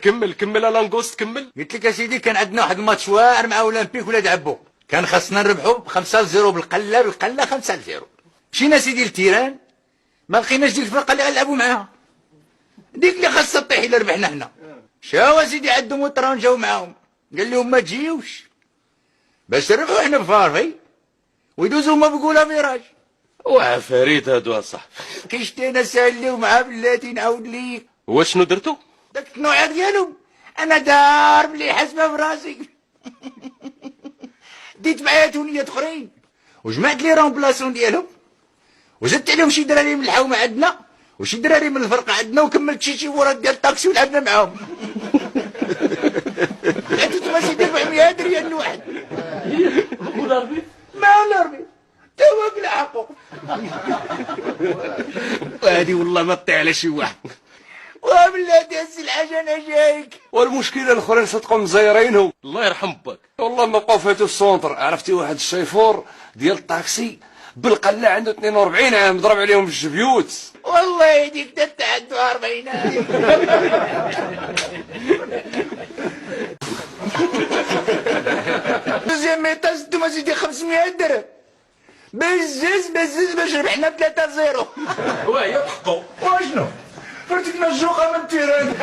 كمل لانغوست كمل. قلت لك يا سيدي كان عندنا واحد الماتش واعر مع اولمبيك ولاد عبو، كان خاصنا نربحوا 5-0 بالقله 5-0. مشينا سيدي للتيران ما لقيناش ديك الفرقه اللي غنلعبوا معاها، ديك اللي خاصها طيح الا ربحنا حنا. شاو سيدي عندهم وطران جاو معاهم قال لهم ما تجيوش باش نربحوا حنا بفارفي ويدوزوا هما بقولها فيراج. وعفاريت هادو اصاحبي. كشتينا ساليو معاه بلاتي نعاود ليك. واشنو درتو؟ داك النوع ديالهم انا دار بلي حسبه براسي. ديت معايا تونيات اخرين وجمعت لي رومبلاسون ديالهم وزدت عليهم شي دراري من الحومه عندنا وشي دراري من الفرقه عندنا وكملت شي ورات ديال الطاكسي ولعبنا معاهم. عطيت ما سيدي 400 ريال الواحد. والاربيت؟ ما الاربيت تا هو بلا حقوق. وهادي والله ما طيح على شي واحد. وبلاتي هز الحاجه انا جايك. والمشكله الاخرين صدقوا مزيرينهم. الله يرحم باك. والله ما بقاو فاتوا السونتر. عرفتي واحد الشيفور ديال الطاكسي بالقله عنده 42 عام ضرب عليهم الجبيوت. والله يديك تا عنده 40 عام. دوزيام ميطاج انتوما سيدي 500 درهم بزز باش ربحنا 3-0. واه تحقوا. واشنو؟ فرتكنا الجوقه من التيران.